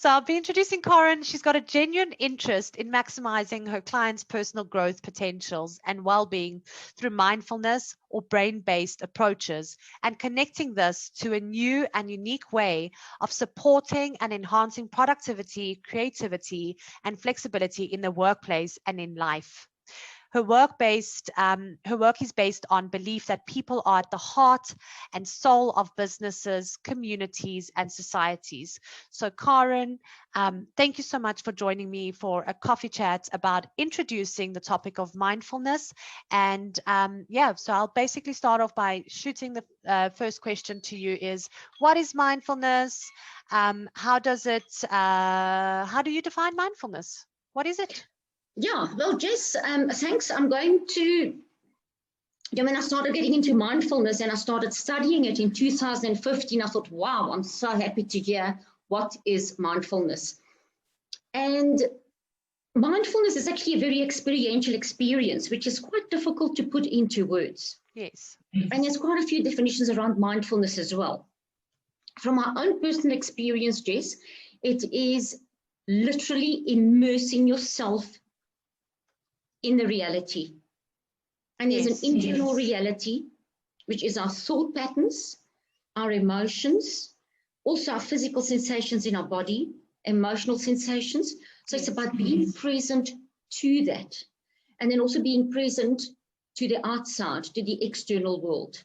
So I'll be introducing Corinne. She's got a genuine interest in maximizing her clients' personal growth potentials and well-being through mindfulness or brain-based approaches, and connecting this to a new and unique way of supporting and enhancing productivity, creativity, and flexibility in the workplace and in life. Her work is based on belief that people are at the heart and soul of businesses, communities, and societies. So, Karen, thank you so much for joining me for a coffee chat about introducing the topic of mindfulness. And yeah, so I'll basically start off by shooting the first question to you: is what is mindfulness? How do you define mindfulness? What is it? Yeah, well, Jess, thanks. I'm going to, when I started getting into mindfulness and I started studying it in 2015, I thought, wow, I'm so happy to hear what is mindfulness. And mindfulness is actually a very experiential experience, which is quite difficult to put into words. Yes. And there's quite a few definitions around mindfulness as well. From my own personal experience, Jess, it is literally immersing yourself in the reality. And there's an internal reality, which is our thought patterns, our emotions, also our physical sensations in our body, emotional sensations. So it's about being present to that. And then also being present to the outside, to the external world.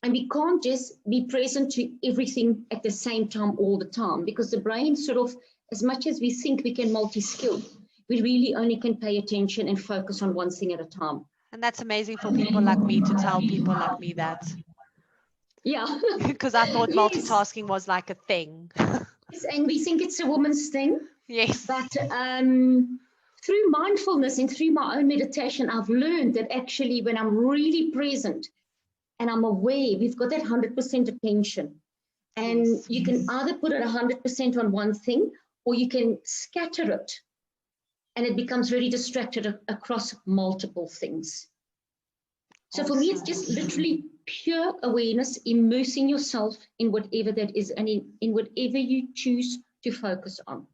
And we can't just be present to everything at the same time all the time, because the brain sort of, as much as we think we can multi-skill, we really only can pay attention and focus on one thing at a time. And that's amazing for people like me to tell people like me that. Yeah. Because I thought multitasking was like a thing. Yes, and we think it's a woman's thing. Yes. But through mindfulness and through my own meditation, I've learned that actually when I'm really present and I'm aware, we've got that 100% attention. And you can either put it 100% on one thing, or you can scatter it. And it becomes very distracted across multiple things. So for me, it's just literally pure awareness, immersing yourself in whatever that is, and in whatever you choose to focus on,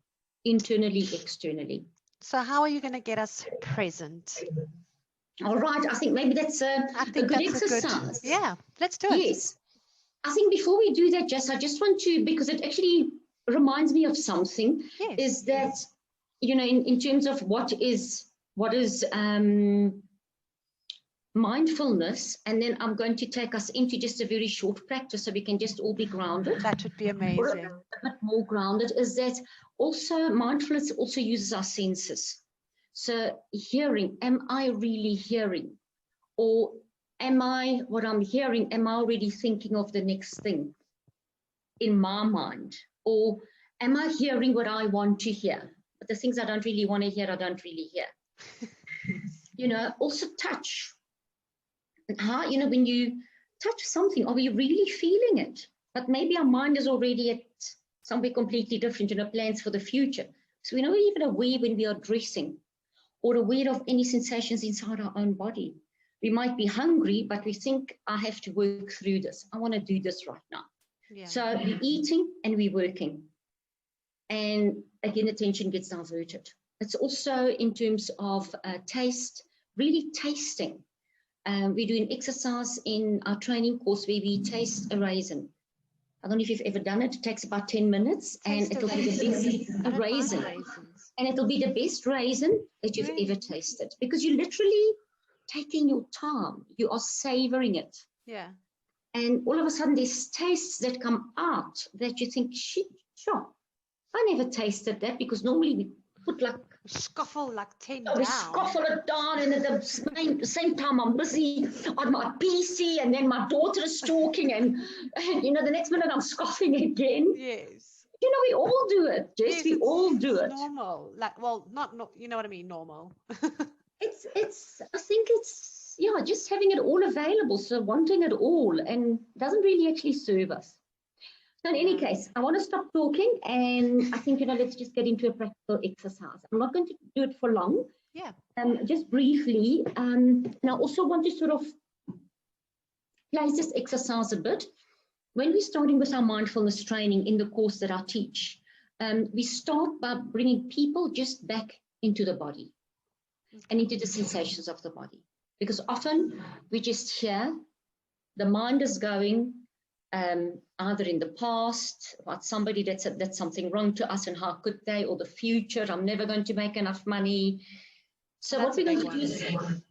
internally, externally. So how are you going to get us present? All right, I think maybe that's a good exercise. Yeah, let's do it. Yes. I think before we do that, Jess, I just want to, because it actually reminds me of something, is that, you know, in terms of what is mindfulness, and then I'm going to take us into just a very short practice so we can just all be grounded. That would be amazing. Or a bit more grounded, is that also mindfulness also uses our senses. So hearing, am I really hearing? Or what I'm hearing, am I already thinking of the next thing in my mind? Or am I hearing what I want to hear? But the things I don't really want to hear, I don't really hear. You know, also touch. How, you know, when you touch something, are we really feeling it? But maybe our mind is already at somewhere completely different, you know, plans for the future. So we're not even aware when we are dressing or aware of any sensations inside our own body. We might be hungry, but we think, I have to work through this. I want to do this right now. Yeah. So we're eating and we're working. And again, attention gets diverted. It's also in terms of taste, really tasting. We do an exercise in our training course where we taste a raisin. I don't know if you've ever done it. It takes about 10 minutes, and it'll be the best raisin. And it'll be the best raisin that you've ever tasted, because you're literally taking your time. You are savoring it. Yeah. And all of a sudden, there's tastes that come out that you think, shit, sure. I never tasted that, because normally we put like scuffle like 10 down. We scuffle it down, and at the same time I'm busy on my PC, and then my daughter is talking, and you know, the next minute I'm scoffing again. Yes. You know, we all do it, Jess. Yes, we all do it. Normal, like, well, not you know what I mean, normal. I think it's, yeah, just having it all available, so wanting it all, and doesn't really actually serve us. So in any case, I want to stop talking, and I think, you know, let's just get into a practical exercise. I'm not going to do it for long. Yeah. Just briefly, and I also want to sort of place this exercise a bit. When we're starting with our mindfulness training in the course that I teach, we start by bringing people just back into the body and into the sensations of the body. Because often we just hear the mind is going either in the past, about somebody that's something wrong to us and how could they, or the future, I'm never going to make enough money. So what we're going to do is,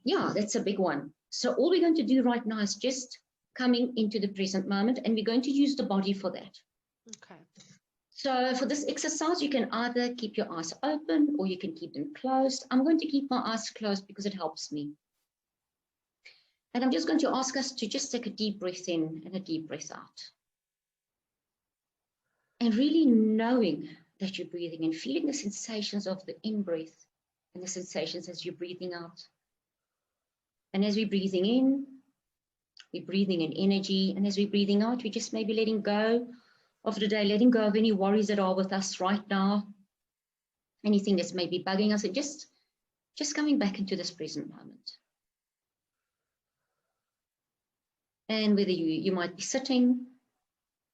yeah, that's a big one. So all we're going to do right now is just coming into the present moment, and we're going to use the body for that. Okay. So for this exercise, you can either keep your eyes open or you can keep them closed. I'm going to keep my eyes closed because it helps me. And I'm just going to ask us to just take a deep breath in and a deep breath out. And really knowing that you're breathing and feeling the sensations of the in-breath and the sensations as you're breathing out. And as we're breathing in, we're breathing in energy. And as we're breathing out, we're just maybe letting go of the day, letting go of any worries that are with us right now, anything that's maybe bugging us, and just coming back into this present moment. And whether you might be sitting,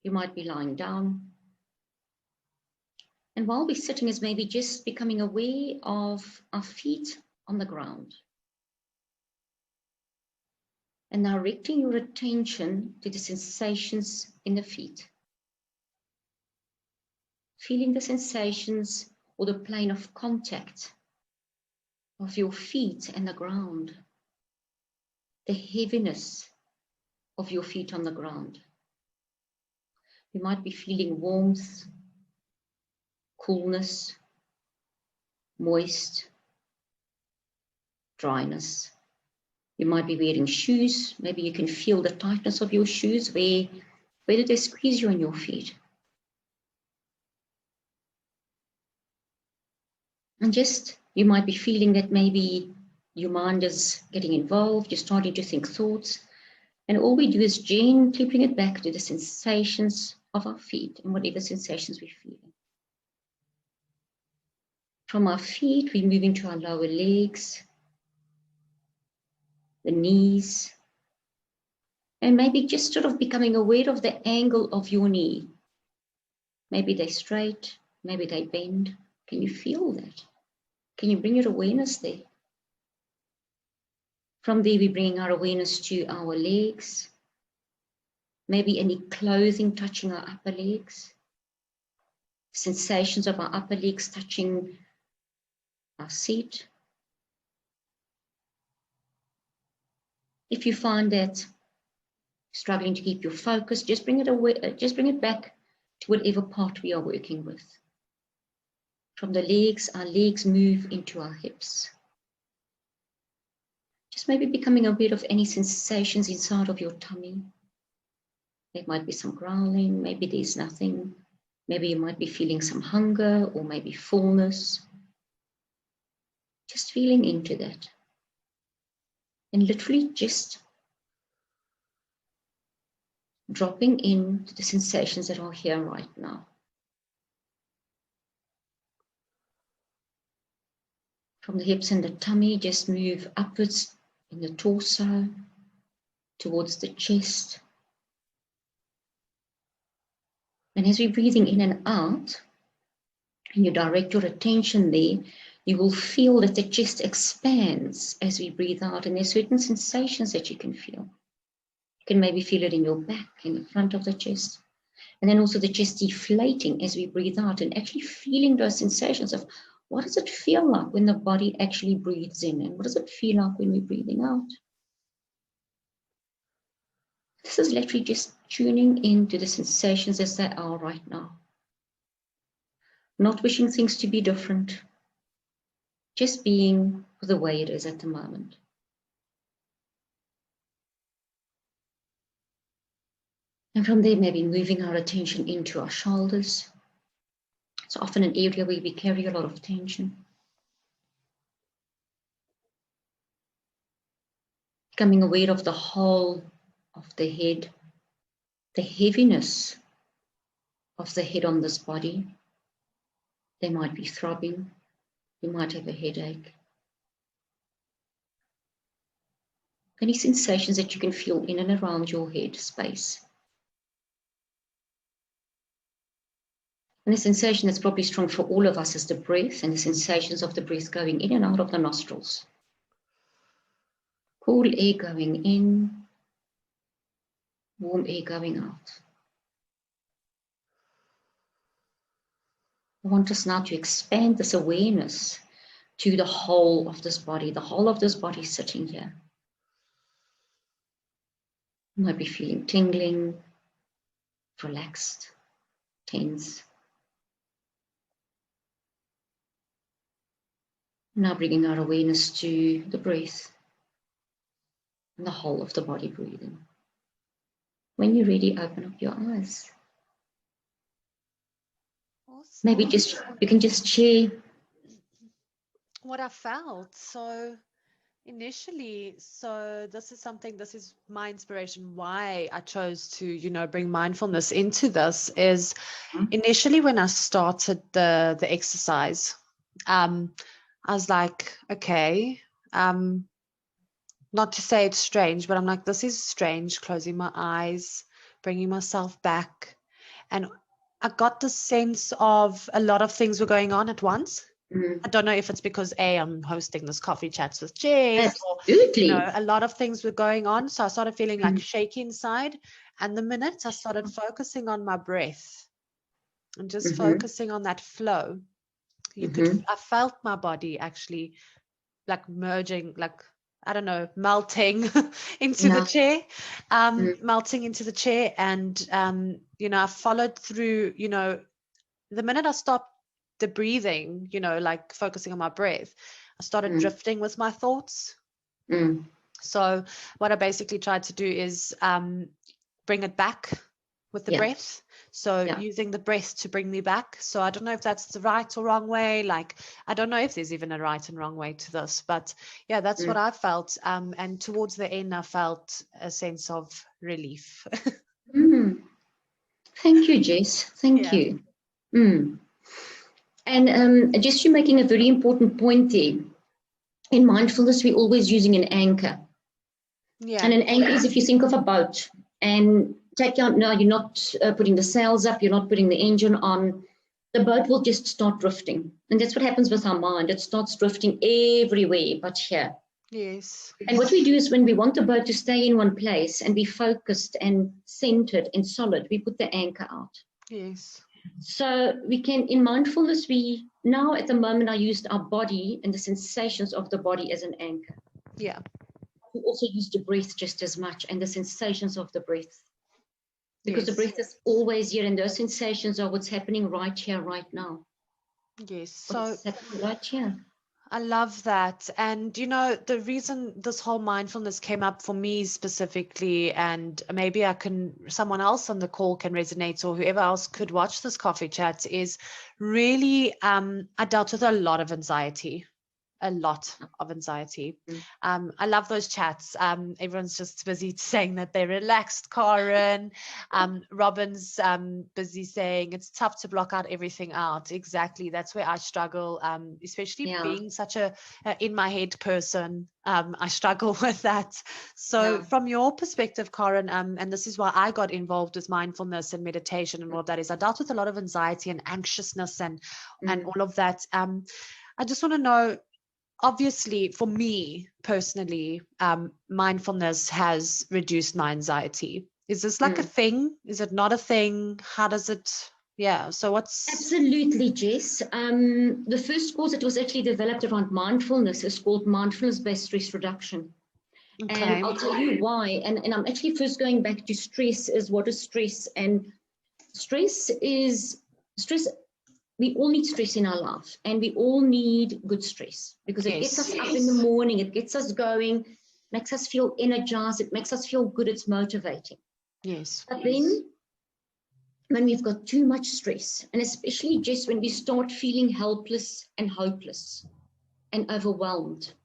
you might be lying down. And while we're sitting, is maybe just becoming aware of our feet on the ground. And directing your attention to the sensations in the feet. Feeling the sensations or the plane of contact of your feet and the ground. The heaviness of your feet on the ground. You might be feeling warmth, coolness, moist, dryness. You might be wearing shoes. Maybe you can feel the tightness of your shoes. Where do they squeeze you on your feet? And just, you might be feeling that maybe your mind is getting involved. You're starting to think thoughts. And all we do is gently bring it back to the sensations of our feet and whatever sensations we're feeling. From our feet, we move into our lower legs, the knees, and maybe just sort of becoming aware of the angle of your knee. Maybe they're straight, maybe they bend. Can you feel that? Can you bring your awareness there? From there, we bring our awareness to our legs, maybe any clothing touching our upper legs, sensations of our upper legs touching our seat. If you find that struggling to keep your focus, just bring it away, just bring it back to whatever part we are working with. From the legs, our legs move into our hips. Just maybe becoming aware of any sensations inside of your tummy. There might be some growling, maybe there's nothing. Maybe you might be feeling some hunger or maybe fullness. Just feeling into that. And literally just dropping into the sensations that are here right now. From the hips and the tummy, just move upwards in the torso, towards the chest. And as we're breathing in and out, and you direct your attention there, you will feel that the chest expands as we breathe out, and there's certain sensations that you can feel. You can maybe feel it in your back, in the front of the chest. And then also the chest deflating as we breathe out, and actually feeling those sensations of what does it feel like when the body actually breathes in, and what does it feel like when we're breathing out? This is literally just tuning into the sensations as they are right now. Not wishing things to be different, just being the way it is at the moment. And from there, maybe moving our attention into our shoulders. It's often an area where we carry a lot of tension. Becoming aware of the whole of the head, the heaviness of the head on this body. They might be throbbing. You might have a headache. Any sensations that you can feel in and around your head space. And the sensation that's probably strong for all of us is the breath and the sensations of the breath going in and out of the nostrils. Cool air going in, warm air going out. I want us now to expand this awareness to the whole of this body. The whole of this body sitting here. You might be feeling tingling, relaxed, tense. Now bringing our awareness to the breath and the whole of the body breathing. When you're ready, open up your eyes. Awesome. Maybe you can just share What I felt. So initially, this is my inspiration why I chose to, bring mindfulness into this is initially when I started the exercise, I was like, okay, not to say it's strange, but I'm like, this is strange, closing my eyes, bringing myself back. And I got the sense of a lot of things were going on at once. I don't know if it's because I'm hosting this coffee chats with Jess, absolutely. or, a lot of things were going on. So I started feeling like shaky inside. And the minute I started focusing on my breath and just focusing on that flow, I felt my body actually like merging, like, I don't know, melting into the chair, melting into the chair. And, I followed through, the minute I stopped the breathing, like focusing on my breath, I started drifting with my thoughts. So what I basically tried to do is bring it back with the breath. So using the breath to bring me back. So I don't know if that's the right or wrong way. Like, I don't know if there's even a right and wrong way to this, but yeah, that's what I felt. And towards the end, I felt a sense of relief. Thank you, Jess. Thank you. And just you're making a very important point there. In mindfulness, we're always using an anchor. Yeah. And an anchor is if you think of a boat and take out now, you're not putting the sails up, you're not putting the engine on, the boat will just start drifting. And that's what happens with our mind. It starts drifting everywhere but here. Yes. And what we do is when we want the boat to stay in one place and be focused and centered and solid, we put the anchor out. Yes. So we can, in mindfulness, we now at the moment I used our body and the sensations of the body as an anchor. Yeah. We also use the breath just as much and the sensations of the breath. Because the breath is always here and those sensations are what's happening right here, right now. Yes. So right here. I love that. And, the reason this whole mindfulness came up for me specifically, and maybe someone else on the call can resonate, or whoever else could watch this coffee chat, is really, I dealt with a lot of anxiety. I love those chats. Everyone's just busy saying that they're relaxed, Karen. Robin's busy saying it's tough to block out everything out. Exactly. That's where I struggle, especially being such a in my head person. I struggle with that. So from your perspective, Karen, and this is why I got involved with mindfulness and meditation and all of that, is I dealt with a lot of anxiety and anxiousness and all of that. I just want to know, obviously, for me personally, mindfulness has reduced my anxiety. Is this like a thing? Is it not a thing? How does it? Yeah. So what's... Absolutely, Jess. The first course that was actually developed around mindfulness is called mindfulness-based stress reduction. Okay. And I'll tell you why. And I'm actually first going back to stress. What is stress? And stress. We all need stress in our life, and we all need good stress because it gets us up in the morning, it gets us going, makes us feel energized, it makes us feel good, it's motivating. Yes. But then when we've got too much stress, and especially just when we start feeling helpless and hopeless and overwhelmed,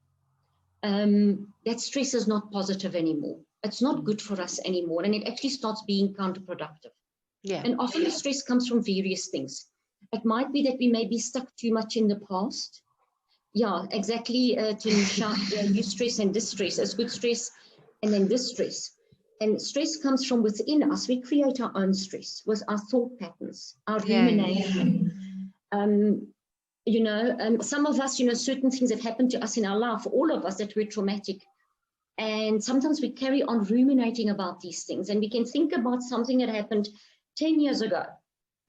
that stress is not positive anymore. It's not good for us anymore, and it actually starts being counterproductive. Yeah. And often the stress comes from various things. It might be that we may be stuck too much in the past. Yeah, exactly, Tanisha. You stress and distress. It's good stress and then distress. And stress comes from within us. We create our own stress with our thought patterns, our Yeah. rumination. Some of us, certain things have happened to us in our life, all of us, that were traumatic. And sometimes we carry on ruminating about these things. And we can think about something that happened 10 years ago.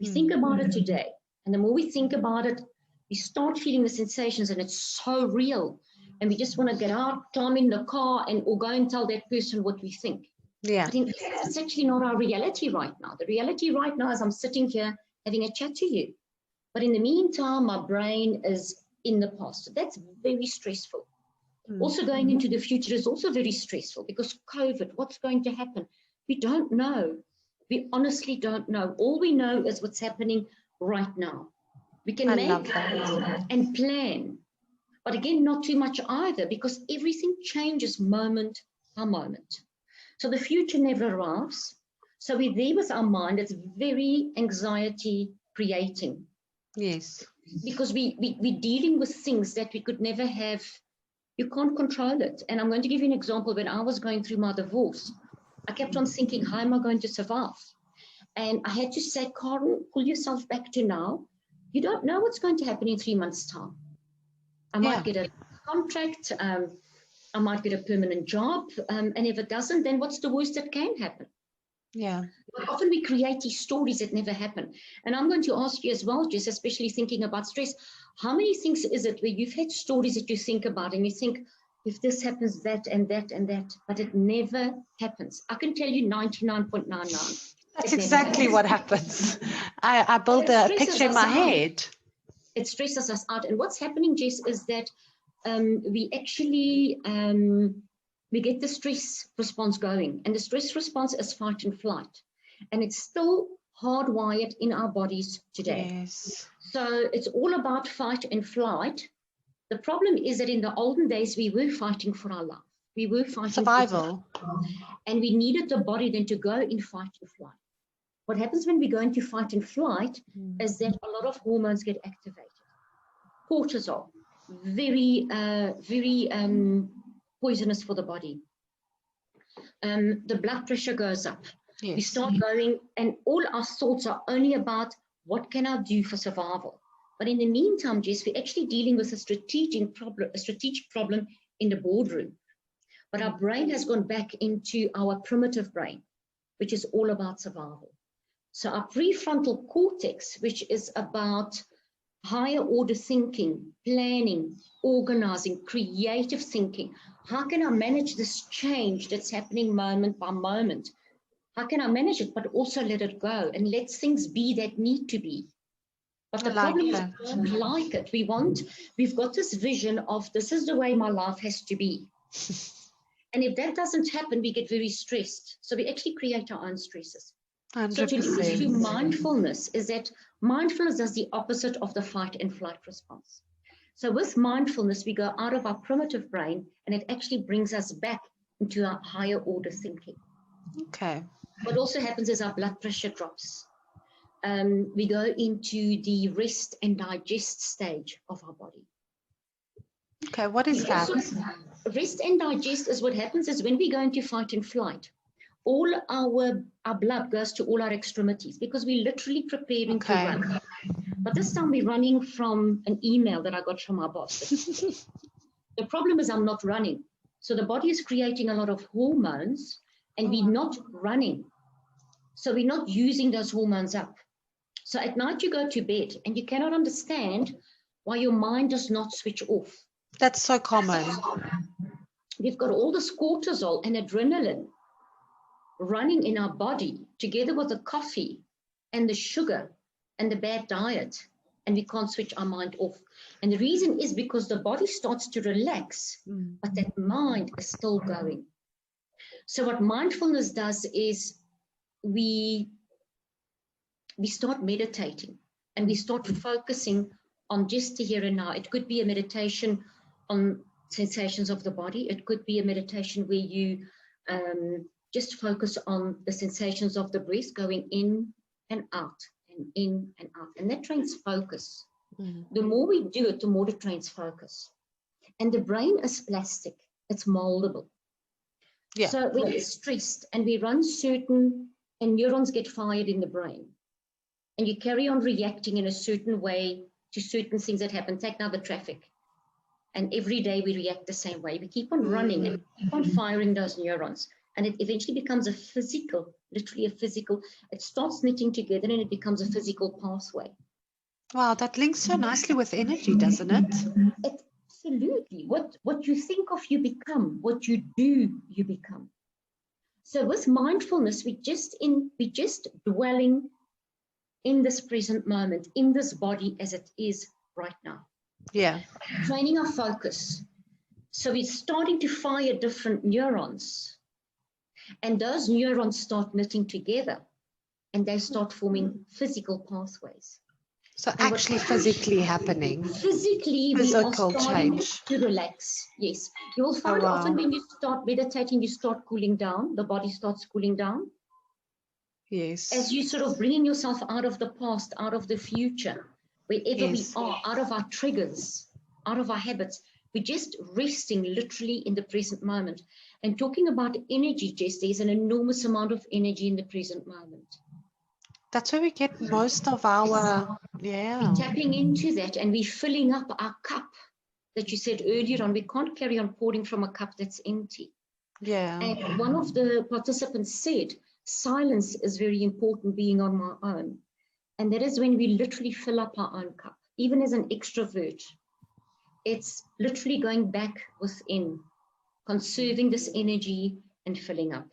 We think about it today. And the more we think about it, we start feeling the sensations, and it's so real. And we just want to get out, climb in the car, or go and tell that person what we think. Yeah. But it's actually not our reality right now. The reality right now is I'm sitting here having a chat to you. But in the meantime, my brain is in the past. So that's very stressful. Also going into the future is also very stressful, because COVID, what's going to happen? We don't know. We honestly don't know. All we know is what's happening right now. We can make and plan. But again, not too much either, because everything changes moment by moment. So the future never arrives. So we're there with our mind. It's very anxiety creating. Yes. Because we're dealing with things that we could never have. You can't control it. And I'm going to give you an example. When I was going through my divorce, I kept on thinking, how am I going to survive? And I had to say, Karen, pull yourself back to now. You don't know what's going to happen in 3 months' time. I might get a contract. I might get a permanent job. And if it doesn't, then what's the worst that can happen? Yeah. But often we create these stories that never happen. And I'm going to ask you as well, Jess, especially thinking about stress, how many things is it where you've had stories that you think about and you think, if this happens, that and that and that, but it never happens? I can tell you 99.99. That's exactly what happens. I build a picture in my head. It stresses us out. And what's happening, Jess, is that we actually we get the stress response going, and the stress response is fight and flight, and it's still hardwired in our bodies today. Yes. So it's all about fight and flight. The problem is that in the olden days, we were fighting for our life. We were fighting survival, and we needed the body then to go in fight and flight. What happens when we go into fight and flight is that a lot of hormones get activated. Cortisol, very poisonous for the body. The blood pressure goes up. Yes. We start going, and all our thoughts are only about what can I do for survival. But in the meantime, Jess, we're actually dealing with a strategic problem in the boardroom. But our brain has gone back into our primitive brain, which is all about survival. So our prefrontal cortex, which is about higher order thinking, planning, organizing, creative thinking. How can I manage this change that's happening moment by moment? How can I manage it, but also let it go and let things be that need to be? But the problem is we don't like it. We've got this vision of this is the way my life has to be. And if that doesn't happen, we get very stressed. So we actually create our own stresses. 100%. So to do mindfulness is that mindfulness is the opposite of the fight and flight response. So with mindfulness, we go out of our primitive brain, and it actually brings us back into our higher order thinking. Okay. What also happens is our blood pressure drops. We go into the rest and digest stage of our body. Okay, what is that? Rest and digest is what happens is when we go into fight and flight, all our blood goes to all our extremities because we're literally preparing to run. But this time we're running from an email that I got from our boss. The problem is I'm not running. So the body is creating a lot of hormones and we're not running. So we're not using those hormones up. So at night you go to bed and you cannot understand why your mind does not switch off. That's so common. We've got all this cortisol and adrenaline running in our body together with the coffee and the sugar and the bad diet, and we can't switch our mind off. And the reason is because the body starts to relax, but that mind is still going. So what mindfulness does is we start meditating and we start focusing on just the here and now. It could be a meditation on sensations of the body. It could be a meditation where you just focus on the sensations of the breath going in and out and in and out. And that trains focus. The more we do it, the more it trains focus. And the brain is plastic. It's moldable. Yeah. So when we're stressed and we run certain, and neurons get fired in the brain, and you carry on reacting in a certain way to certain things that happen. Take now the traffic. And every day we react the same way. We keep on running and keep on firing those neurons. And it eventually becomes a physical, literally a physical, it starts knitting together and it becomes a physical pathway. Wow, that links so nicely with energy, doesn't it? Absolutely. What you think of, you become. What you do, you become. So with mindfulness, we just dwelling in this present moment, in this body as it is right now. Yeah. Training our focus. So we're starting to fire different neurons, and those neurons start knitting together and they start forming physical pathways. So actually physically happening. Physically, Physical we are starting change. to relax. Yes. You will find often when you start meditating, you start cooling down. The body starts cooling down. Yes. As you sort of bringing yourself out of the past, out of the future, wherever we are, out of our triggers, out of our habits, we're just resting literally in the present moment. And talking about energy, Jess, there's an enormous amount of energy in the present moment. That's where we get most of our, We're tapping into that and we're filling up our cup that you said earlier on. We can't carry on pouring from a cup that's empty. Yeah. And one of the participants said, silence is very important, being on my own. And that is when we literally fill up our own cup. Even as an extrovert, it's literally going back within, conserving this energy and filling up.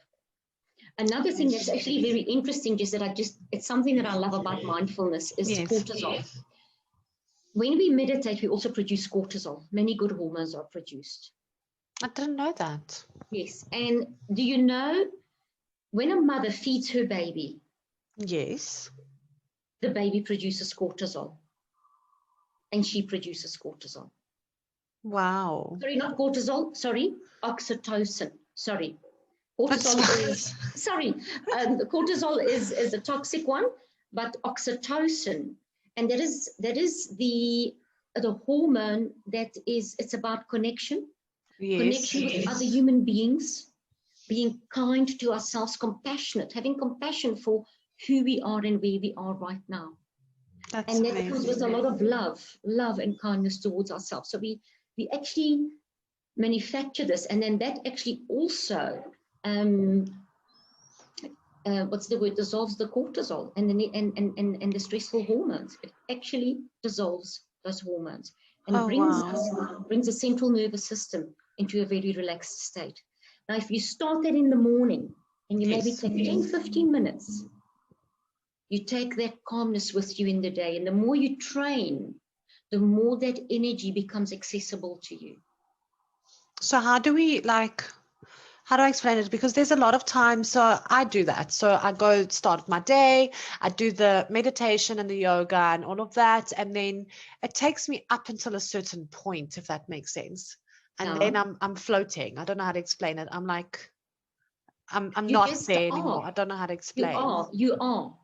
Another thing that's actually very interesting is that it's something that I love about mindfulness is cortisol. When we meditate, we also produce cortisol. Many good hormones are produced. I didn't know that. Yes. And do you know when a mother feeds her baby? Yes. The baby produces cortisol. And she produces cortisol. Wow. Sorry, not cortisol. Sorry, oxytocin. Sorry. Cortisol is, cortisol is a toxic one, but oxytocin, and that is the hormone that is, it's about connection, connection with other human beings, being kind to ourselves, compassionate, having compassion for who we are and where we are right now. And that comes with a lot of love and kindness towards ourselves. So we actually manufacture this, and then that actually also what's the word, dissolves the cortisol and the stressful hormones. It actually dissolves those hormones and brings the central nervous system into a very relaxed state. Now, if you start that in the morning and you maybe take 10-15 minutes, you take that calmness with you in the day, and the more you train, the more that energy becomes accessible to you. So how do I explain it? Because there's a lot of times, so I do that. So I go start my day, I do the meditation and the yoga and all of that. And then it takes me up until a certain point, if that makes sense. And then I'm floating. I don't know how to explain it. I'm like, I'm not there anymore. I don't know how to explain. You are.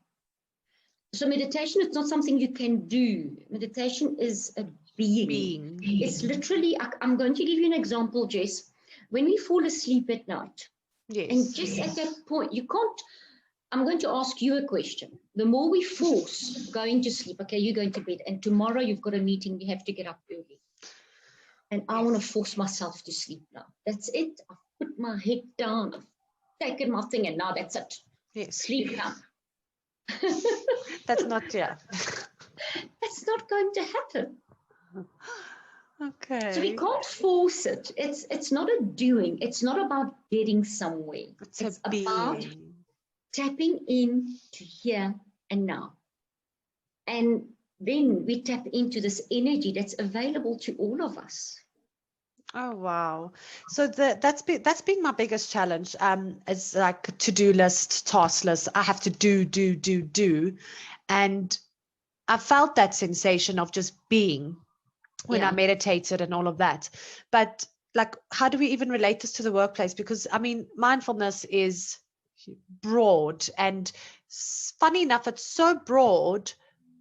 So meditation is not something you can do. Meditation is a being. It's literally, I'm going to give you an example, Jess. When we fall asleep at night, and just at that point, you can't, I'm going to ask you a question. The more we force going to sleep, okay, you're going to bed, and tomorrow you've got a meeting, you have to get up early. And I want to force myself to sleep now. That's it. I've put my head down, I've taken my thing, and now that's it. Sleep now. That's not, That's not going to happen. Okay. So we can't force it. It's not a doing. It's not about getting somewhere. It's about tapping in to here and now. And then we tap into this energy that's available to all of us. Oh, wow. So that's been my biggest challenge. It's like to-do list, task list. I have to do. And I felt that sensation of just being when I meditated and all of that. But like, how do we even relate this to the workplace? Because I mean, mindfulness is broad, and funny enough, it's so broad,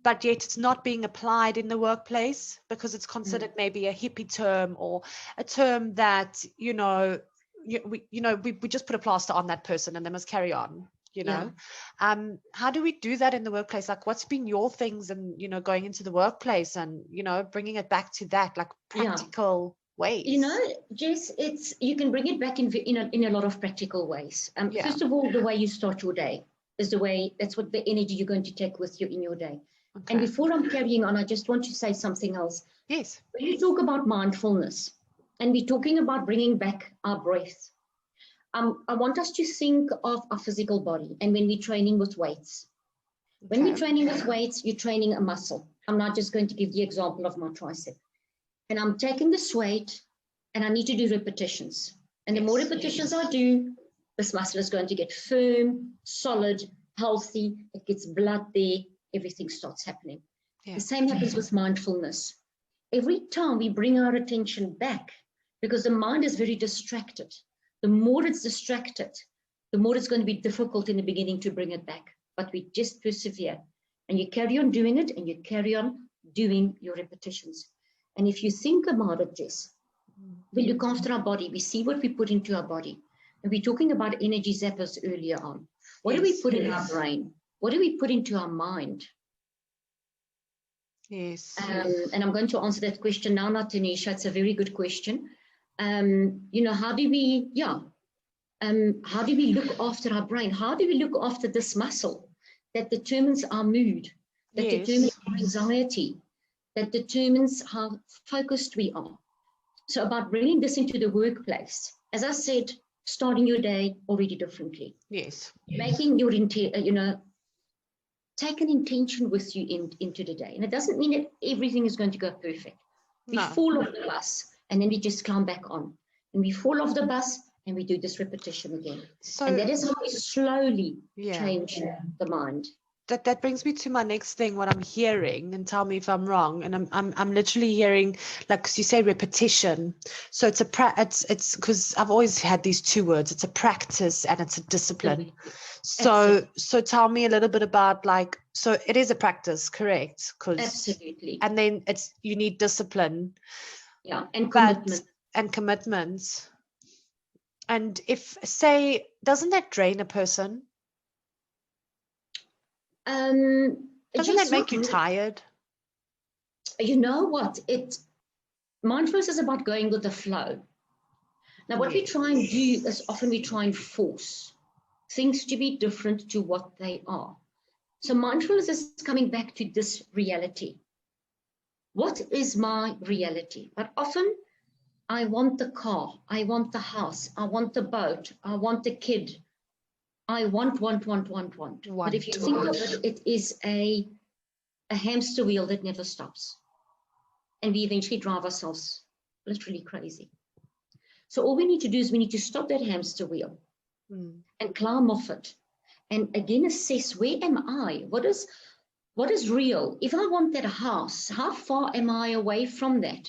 but yet it's not being applied in the workplace because it's considered maybe a hippie term or a term that, we just put a plaster on that person and they must carry on, how do we do that in the workplace? Like, what's been your things and, going into the workplace and, bringing it back to that, like practical ways? Jess, you can bring it back in a lot of practical ways. First of all, the way you start your day is that's what the energy you're going to take with you in your day. Okay. And before I'm carrying on, I just want to say something else. Yes. When you talk about mindfulness and we're talking about bringing back our breath, I want us to think of our physical body and when we're training with weights. When we're training with weights, you're training a muscle. I'm not just going to give the example of my tricep. And I'm taking this weight and I need to do repetitions. And the more repetitions I do, this muscle is going to get firm, solid, healthy. It gets blood there. Everything starts happening. Yeah. The same happens with mindfulness. Every time we bring our attention back, because the mind is very distracted. The more it's distracted, the more it's going to be difficult in the beginning to bring it back. But we just persevere. And you carry on doing it, and you carry on doing your repetitions. And if you think about it, Jess, we look after our body. We see what we put into our body. And we're talking about energy zappers earlier on. What do we put in our brain? What do we put into our mind? Yes. And I'm going to answer that question now, not Tanisha. It's a very good question. How do we look after our brain? How do we look after this muscle that determines our mood, that determines our anxiety, that determines how focused we are? So about bringing this into the workplace, as I said, starting your day already differently. Yes. Making your take an intention with you into the day. And it doesn't mean that everything is going to go perfect. We fall off the bus and then we just climb back on. And we fall off the bus and we do this repetition again. And that is how we slowly change the mind. That brings me to my next thing, what I'm hearing, and tell me if I'm wrong. And I'm literally hearing, like, 'cause you say repetition. So it's it's because I've always had these two words. It's a practice and it's a discipline. So tell me a little bit about, like, so it is a practice, correct? Absolutely. And then you need discipline. Yeah, and commitment. And commitments. And doesn't that drain a person? Doesn't that make you tired? You know what? Mindfulness is about going with the flow. Now, what we try and do is often we try and force things to be different to what they are. So mindfulness is coming back to this reality. What is my reality? But often I want the car, I want the house, I want the boat, I want the kid. I want. But if you think of it, it is a hamster wheel that never stops. And we eventually drive ourselves literally crazy. So all we need to do is we need to stop that hamster wheel and climb off it. And again, assess, where am I? What is real? If I want that house, how far am I away from that?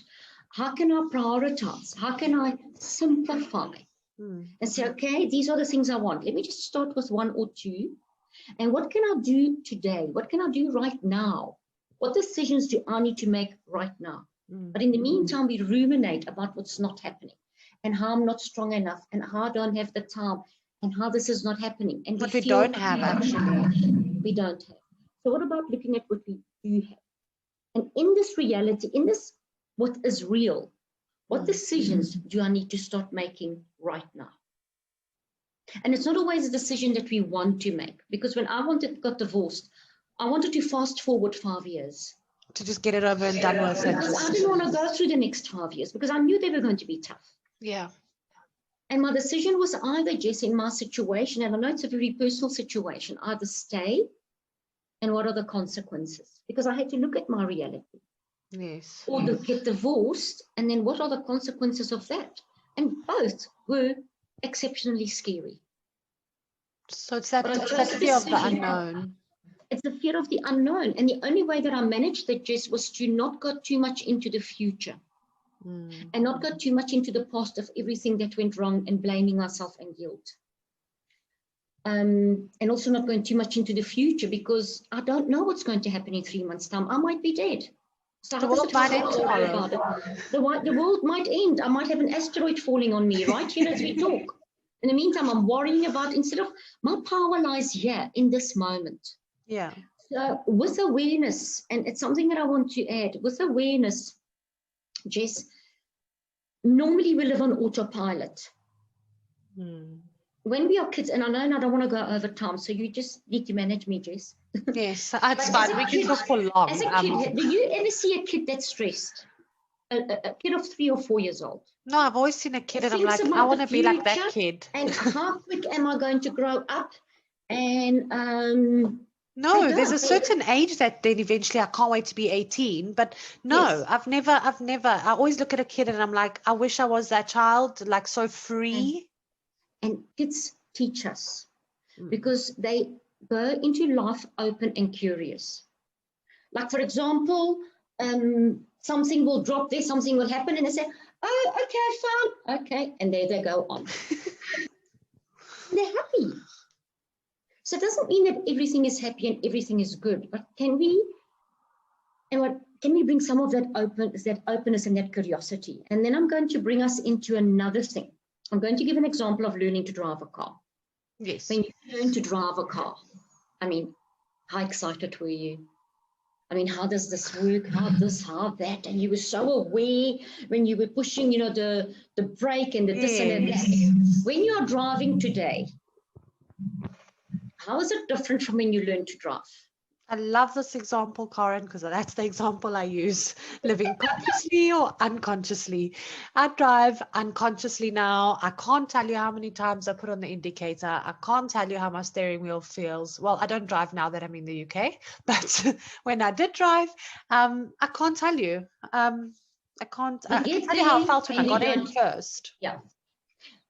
How can I prioritize? How can I simplify? And say, okay, these are the things I want. Let me just start with one or two. And what can I do today? What can I do right now? What decisions do I need to make right now? But in the meantime, we ruminate about what's not happening and how I'm not strong enough and how I don't have the time and how this is not happening. And we don't have, actually. We don't have. So what about looking at what we do have? And in this reality, in this what is real, what decisions do I need to start making right now? And it's not always a decision that we want to make, because when I got divorced, I wanted to fast forward 5 years. To just get it over and done with. Because I didn't want to go through the next 5 years because I knew they were going to be tough. Yeah. And my decision was either, Jess, in my situation, and I know it's a very personal situation, either stay and what are the consequences? Because I had to look at my reality. Yes. Or get divorced, and then what are the consequences of that? And both were exceptionally scary. So it's that fear of the unknown. It's the fear of the unknown. And the only way that I managed that, Jess, was to not go too much into the future and not go too much into the past of everything that went wrong and blaming myself and guilt. And also not going too much into the future because I don't know what's going to happen in 3 months' time. I might be dead. So The how does world it might feel end to worry tomorrow. about it? The world might end. I might have an asteroid falling on me right here as we talk. In the meantime, I'm worrying about, instead of, my power lies here in this moment. Yeah. So with awareness, and it's something that I want to add, with awareness, Jess, normally we live on autopilot. When we are kids, and I know I don't want to go over time, so you just need to manage me, Jess. Yes, it's fine. We can talk for long. As a kid, do you ever see a kid that's stressed? A kid of 3 or 4 years old. No, I've always seen a kid and I'm Thinks like, I about want the to be like that future kid. And how quick am I going to grow up? And no, there's a certain age that then eventually I can't wait to be 18. But no, Yes. I've never, I always look at a kid and I'm like, I wish I was that child, like so free. And kids teach us because they go into life open and curious. Like, for example, something will drop there, something will happen, and they say, oh, okay, I found, okay, and there they go on. They're happy. So it doesn't mean that everything is happy and everything is good, but can we bring some of that openness and that curiosity? And then I'm going to bring us into another thing. I'm going to give an example of learning to drive a car. Yes. When you learn to drive a car, I mean, how excited were you? I mean, how does this work? How this, how that? And you were so aware when you were pushing, you know, the brake and the this and that. When you are driving today, how is it different from when you learned to drive? I love this example, Karen, because that's the example I use, living consciously or unconsciously. I drive unconsciously now. I can't tell you how many times I put on the indicator. I can't tell you how my steering wheel feels. Well, I don't drive now that I'm in the UK, but when I did drive, I can't tell you. I can't tell you how I felt when I got in first. Yeah.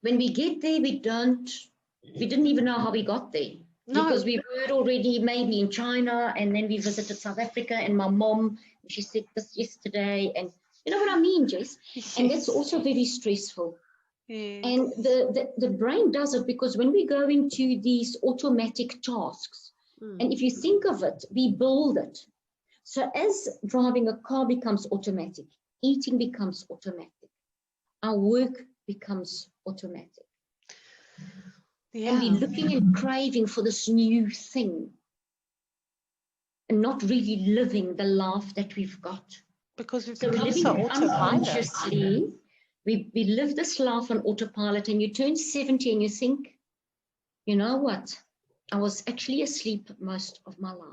When we get there, we didn't even know how we got there. No. Because we were already maybe in China, and then we visited South Africa, and my mom, she said this yesterday, and you know what I mean, Jess? Yes. And that's also very stressful. Yes. And the brain does it because when we go into these automatic tasks, and if you think of it, we build it. So as driving a car becomes automatic, eating becomes automatic, our work becomes automatic. Yeah. And we're looking and craving for this new thing and not really living the life that we've got. Because we've become so unconsciously, we live this life on autopilot, and you turn 70 and you think, you know what? I was actually asleep most of my life.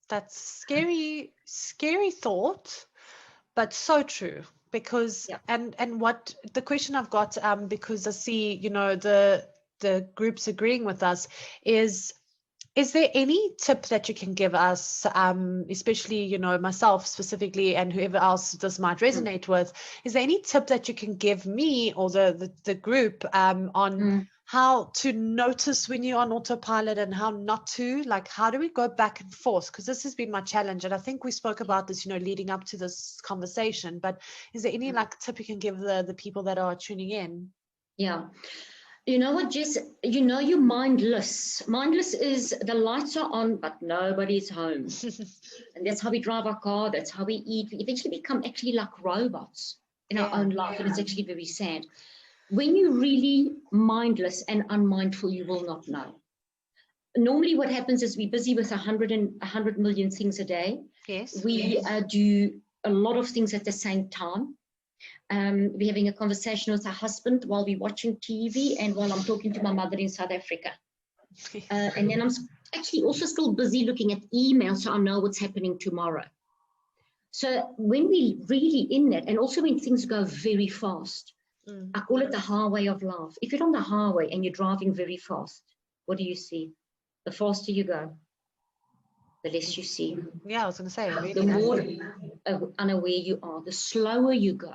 That's scary thought, but so true. Because and what the question I've got, because I see, you know, the groups agreeing with us, is there any tip that you can give us, especially, you know, myself specifically and whoever else this might resonate with, is there any tip that you can give me or the group on how to notice when you're on autopilot and how not to? Like, how do we go back and forth? Because this has been my challenge, and I think we spoke about this, you know, leading up to this conversation, but is there any like tip you can give the people that are tuning in? Yeah. You know what, Jess, you know, you're mindless. Mindless is the lights are on, but nobody's home. And that's how we drive our car. That's how we eat. We eventually become actually like robots in our own life. And it's actually very sad. When you're really mindless and unmindful, you will not know. Normally what happens is we're busy with 100 million things a day. Yes. We do a lot of things at the same time. We're having a conversation with our husband while we're watching TV and while I'm talking to my mother in South Africa. And then I'm actually also still busy looking at email so I know what's happening tomorrow. So when we really in that, and also when things go very fast, I call it the highway of life. If you're on the highway and you're driving very fast, what do you see? The faster you go, the less you see. Yeah, I was going to say. Really the more unaware you are, the slower you go.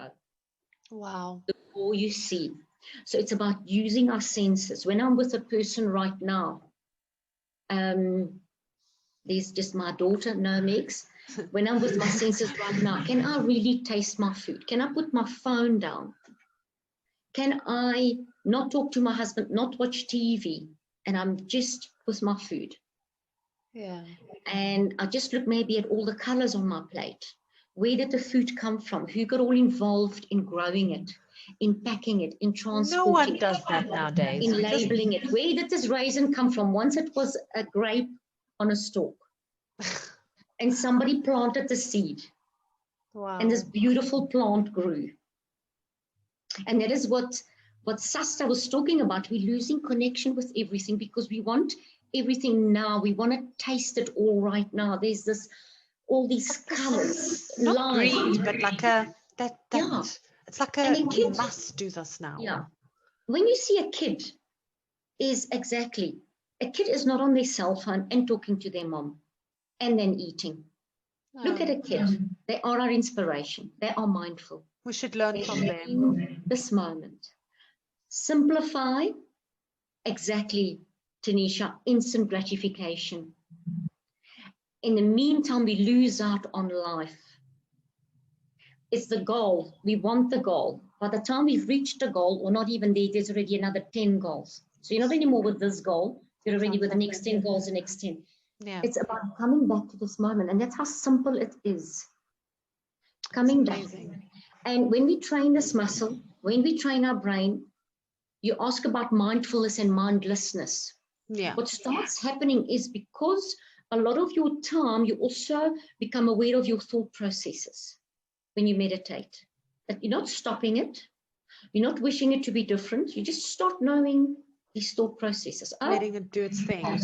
Wow. The more you see. So it's about using our senses. When I'm with a person right now, there's just my daughter, no mix. When I'm with my senses right now, can I really taste my food? Can I put my phone down? Can I not talk to my husband, not watch TV, and I'm just with my food? Yeah. And I just look maybe at all the colors on my plate. Where did the food come from? Who got all involved in growing it, in packing it, in transporting No one it, does that nowadays. in labeling it? Where did this raisin come from? Once it was a grape on a stalk, and somebody planted the seed, Wow. and this beautiful plant grew. And that is what Sasta was talking about. We're losing connection with everything because we want everything now. We want to taste it all right now. There's all these colors, not greed, but like a Yeah. it's like And a a we kid- must do this now. Yeah. When you see a kid is not on their cell phone and talking to their mom and then eating. Look at a kid. They are our inspiration. They are mindful. We should learn They're from them. in this moment. Simplify. Exactly, Tanisha, instant gratification. In the meantime, we lose out on life. It's the goal. We want the goal. By the time we've reached the goal, or not even there, there's already another 10 goals. So you're not anymore with this goal. You're already with the next 10 goals, the next 10. Yeah. It's about coming back to this moment. And that's how simple it is. Coming back. And when we train this muscle, when we train our brain, you ask about mindfulness and mindlessness. Yeah. What starts happening is because a lot of your time, you also become aware of your thought processes when you meditate. That you're not stopping it. You're not wishing it to be different. You just start knowing these thought processes. Letting it do its thing.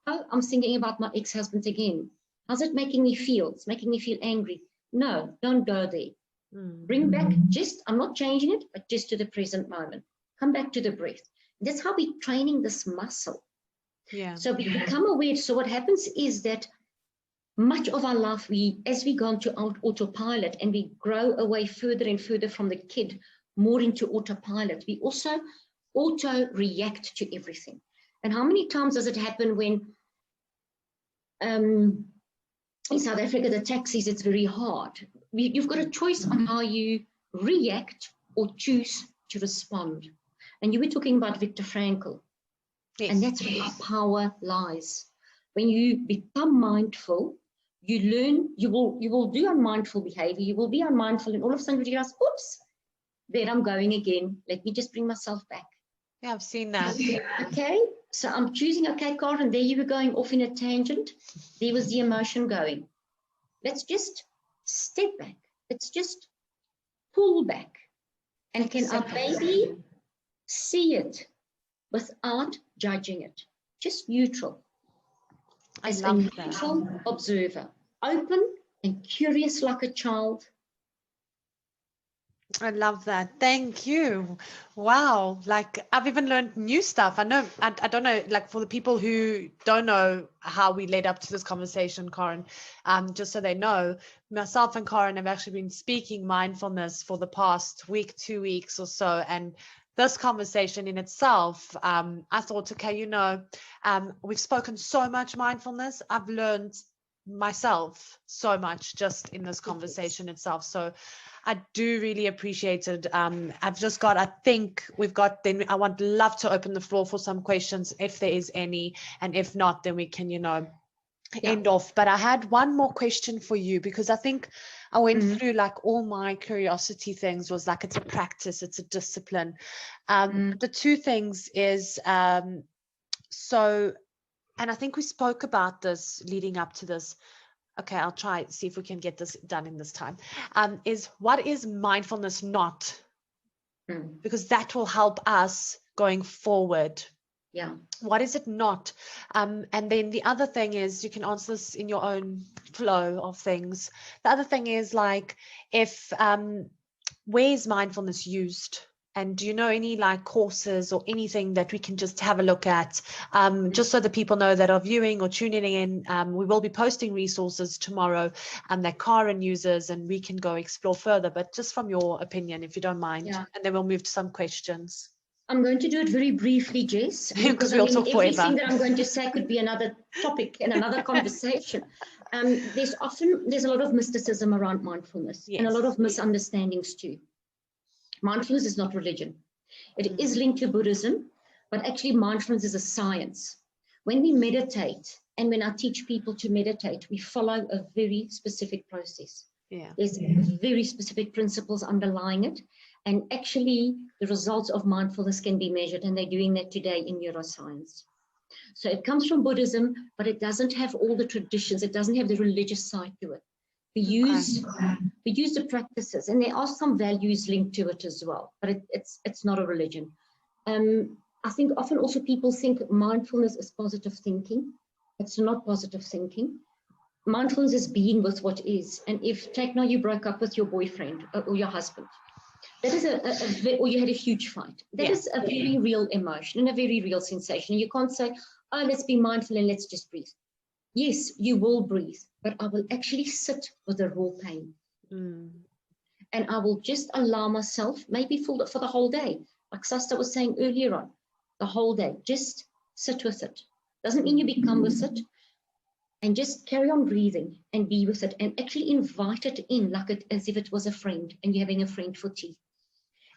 Oh, I'm thinking about my ex-husband again. How's it making me feel? It's making me feel angry. No, don't go there. Bring back I'm not changing it, but just to the present moment. Come back to the breath. That's how we're training this muscle. Yeah. So we become aware. So what happens is that much of our life, as we go into autopilot and we grow away further and further from the kid, more into autopilot, we also auto-react to everything. And how many times does it happen when in South Africa, the taxis, it's very hard. You've got a choice on how you react or choose to respond. And you were talking about Viktor Frankl. Yes. And that's where our power lies. When you become mindful, you learn, you will do unmindful behavior, you will be unmindful, and all of a sudden you realize, oops, there I'm going again. Let me just bring myself back. Yeah, I've seen that. Okay, so I'm choosing, okay, Karen, there you were going off in a tangent. There was the emotion going. Let's just step back. Let's just pull back. And can our baby see it without judging it? Just neutral. As a neutral observer. Open and curious like a child. I love that. Thank you. Wow. Like I've even learned new stuff. I don't know, like for the people who don't know how we led up to this conversation, Karen, just so they know, myself and Karen have actually been speaking mindfulness for the past week, 2 weeks or so. And this conversation in itself, I thought, okay, we've spoken so much mindfulness. I've learned myself so much just in this conversation itself. So I do really appreciate it. I've just got, I think we've got, then I would love to open the floor for some questions if there is any, and if not, then we can, end off. But I had one more question for you, because I think I went through like all my curiosity things was like, it's a practice, it's a discipline. The two things is, so, and I think we spoke about this leading up to this. Okay, I'll try see if we can get this done in this time. Is what is mindfulness not? Because that will help us going forward. Yeah. What is it not? And then the other thing is, you can answer this in your own flow of things. The other thing is like, if where is mindfulness used? And do you know any like courses or anything that we can just have a look at, just so that people know that are viewing or tuning in? We will be posting resources tomorrow that Karen uses, and we can go explore further. But just from your opinion, if you don't mind, and then we'll move to some questions. I'm going to do it very briefly, Jess, because we'll talk forever. Everything that I'm going to say could be another topic and another conversation. There's a lot of mysticism around mindfulness, and a lot of misunderstandings too. Mindfulness is not religion. It is linked to Buddhism, but actually mindfulness is a science. When we meditate, and when I teach people to meditate, we follow a very specific process. Yeah. There's very specific principles underlying it. And actually, the results of mindfulness can be measured, and they're doing that today in neuroscience. So it comes from Buddhism, but it doesn't have all the traditions. It doesn't have the religious side to it. We use the practices, and there are some values linked to it as well, but it's not a religion. I think often also people think mindfulness is positive thinking. It's not positive thinking. Mindfulness is being with what is. And if, take now, you broke up with your boyfriend or your husband, that is or you had a huge fight. That is a very real emotion and a very real sensation. You can't say, oh, let's be mindful and let's just breathe. Yes, you will breathe, but I will actually sit with the raw pain. And I will just allow myself, maybe for the whole day, like Sasta was saying earlier on, the whole day, just sit with it. Doesn't mean you become with it. And just carry on breathing and be with it and actually invite it in as if it was a friend and you're having a friend for tea.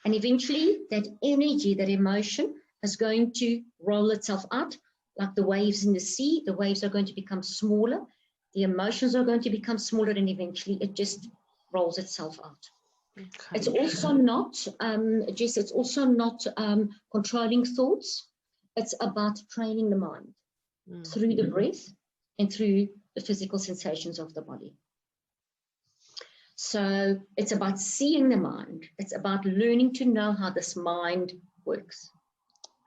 And eventually that energy, that emotion is going to roll itself out like the waves in the sea. The waves are going to become smaller. The emotions are going to become smaller, and eventually it just rolls itself out. Okay. It's also not, Jess, it's also not controlling thoughts. It's about training the mind through the breath and through the physical sensations of the body. So it's about seeing the mind. It's about learning to know how this mind works.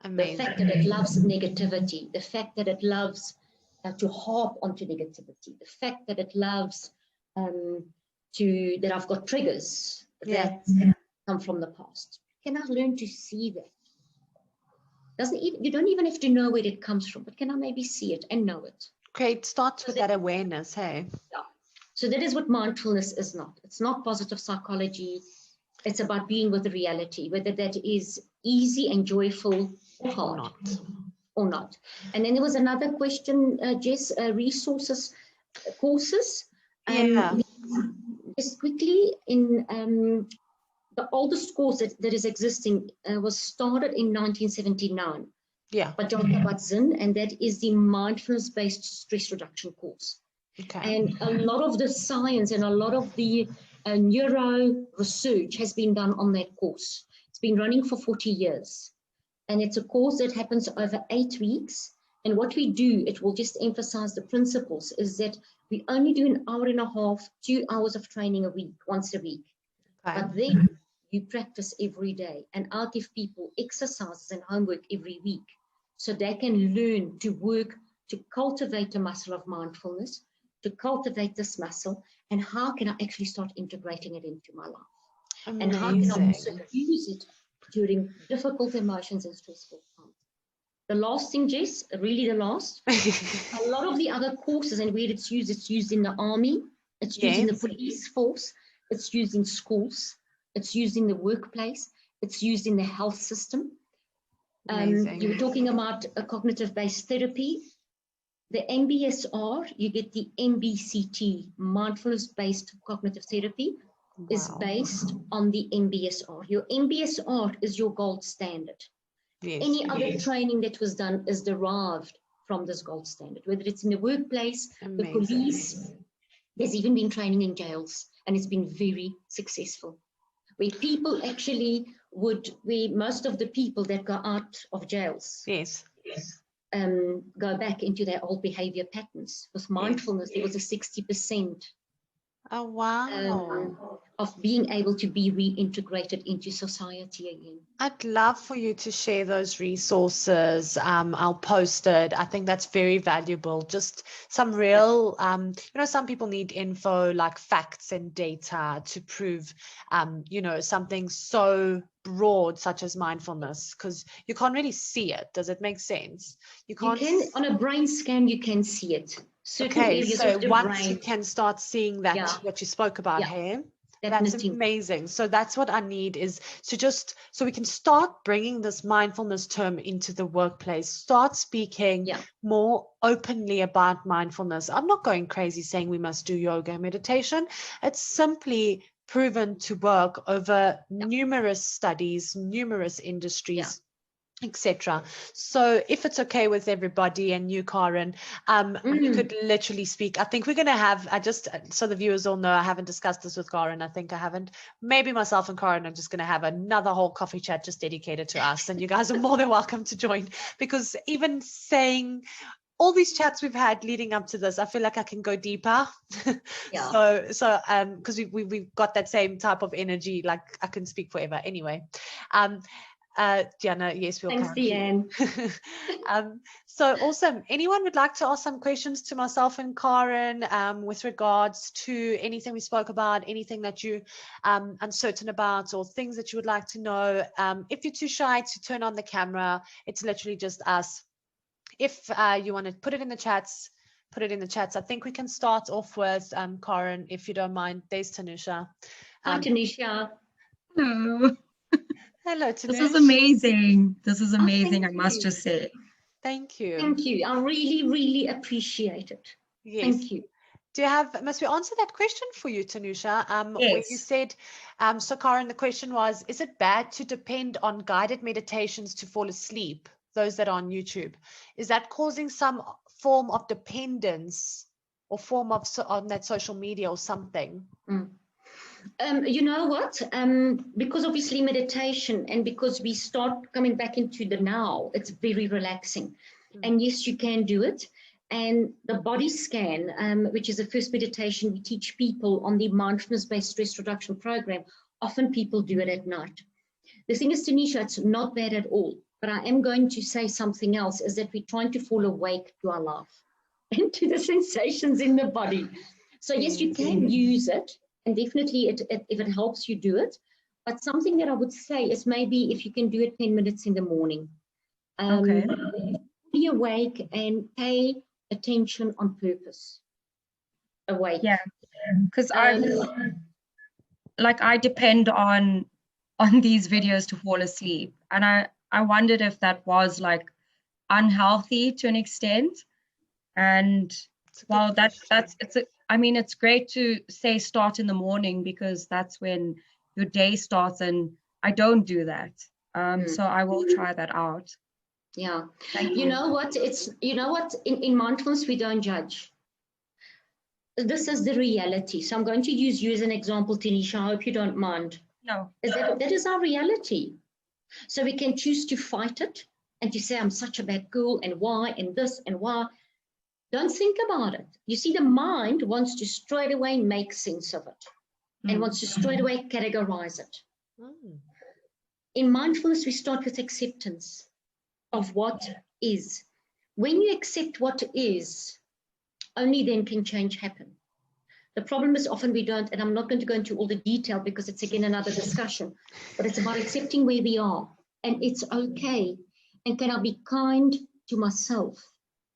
Amazing. The fact that it loves negativity, the fact that it loves to harp onto negativity, the fact that it loves that I've got triggers that come from the past. Can I learn to see that? You don't even have to know where it comes from, but can I maybe see it and know it? Great, start with that awareness, hey? Yeah. So that is what mindfulness is not. It's not positive psychology. It's about being with the reality, whether that is easy and joyful or hard. Or not. And then there was another question, Jess, resources, courses. Just quickly, in the oldest course that is existing was started in 1979. By John Kabat-Zinn, and that is the mindfulness-based stress reduction course. Okay. And a lot of the science and a lot of the neuro research has been done on that course. It's been running for 40 years. And it's a course that happens over 8 weeks. And what we do, it will just emphasize the principles, is that we only do an hour and a half, 2 hours of training a week, once a week. Okay. But then you practice every day. And I'll give people exercises and homework every week, so they can learn to work to cultivate a muscle of mindfulness, to cultivate this muscle, and how can I actually start integrating it into my life? Amazing. And how can I also use it during difficult emotions and stressful times? The last thing, Jess, really the last, a lot of the other courses and where it's used in the army, it's used in the police force, it's used in schools, it's used in the workplace, it's used in the health system. You were talking about a cognitive-based therapy. The MBSR, you get the MBCT, mindfulness-based cognitive therapy, is based on the MBSR. Your MBSR is your gold standard. Any other training that was done is derived from this gold standard, whether it's in the workplace, the police. There's even been training in jails, and it's been very successful, where people actually where most of the people that go out of jails go back into their old behavior patterns. With mindfulness, there was a 60% of being able to be reintegrated into society again. I'd love for you to share those resources. I'll post it. I think that's very valuable. Just some real, some people need info like facts and data to prove, something so broad such as mindfulness, because you can't really see it. Does it make sense? You can, on a brain scan, you can see it. Okay, so once you can start seeing that, what you spoke about here, that's amazing. So that's what I need, is so we can start bringing this mindfulness term into the workplace, start speaking more openly about mindfulness. I'm not going crazy saying we must do yoga and meditation. It's simply proven to work over numerous studies, numerous industries. etc. So if it's okay with everybody and you, Karen, we could literally speak. I think we're going to have, so the viewers all know, I haven't discussed this with Karen. I think I haven't. Maybe myself and Karen are just going to have another whole coffee chat just dedicated to us. And you guys are more than welcome to join, because even saying all these chats we've had leading up to this, I feel like I can go deeper. Yeah. So because we've got that same type of energy, like I can speak forever anyway. Diana, yes, we'll Thanks, come. Deanne. So awesome. Anyone would like to ask some questions to myself and Karen with regards to anything we spoke about, anything that you uncertain about, or things that you would like to know? If you're too shy to turn on the camera, it's literally just us. If you want to put it in the chats, put it in the chats. I think we can start off with Karen, if you don't mind. There's Tanusha. Hi, Tanisha. Hello. Hello, Tanush. This is amazing. This is Oh, amazing, I thank must you. just say. Thank you. Thank you. I really, really appreciate it. Yes. Thank you. Must we answer that question for you, Tanusha? Where you Yes. said, so Karen, the question was, is it bad to depend on guided meditations to fall asleep, those that are on YouTube? Is that causing some form of dependence or form of on that social media or something? You know what? Because obviously meditation, and because we start coming back into the now, it's very relaxing. And yes, you can do it. And the body scan, which is the first meditation we teach people on the mindfulness-based stress reduction program, often people do it at night. The thing is, Tanisha, it's not bad at all. But I am going to say something else, is that we're trying to fall awake to our life and to the sensations in the body. So yes, you can use it. And definitely, if it helps you, do it. But something that I would say is maybe if you can do it 10 minutes in the morning. Okay. Be awake and pay attention on purpose. Awake. Yeah. Because I depend on these videos to fall asleep. And I wondered if that was like unhealthy to an extent. And well, it's great to say start in the morning, because that's when your day starts, and I don't do that. So I will try that out. Yeah. Thank You know what? In mindfulness, we don't judge. This is the reality. So I'm going to use you as an example, Tanisha. I hope you don't mind. No. That is our reality. So we can choose to fight it and to say, I'm such a bad girl, and why, and this, and why. Don't think about it. You see, the mind wants to straight away make sense of it and wants to straight away categorize it. In mindfulness, we start with acceptance of what is. When you accept what is, only then can change happen. The problem is often we don't, and I'm not going to go into all the detail because it's again another discussion, but it's about accepting where we are, and it's okay. And can I be kind to myself?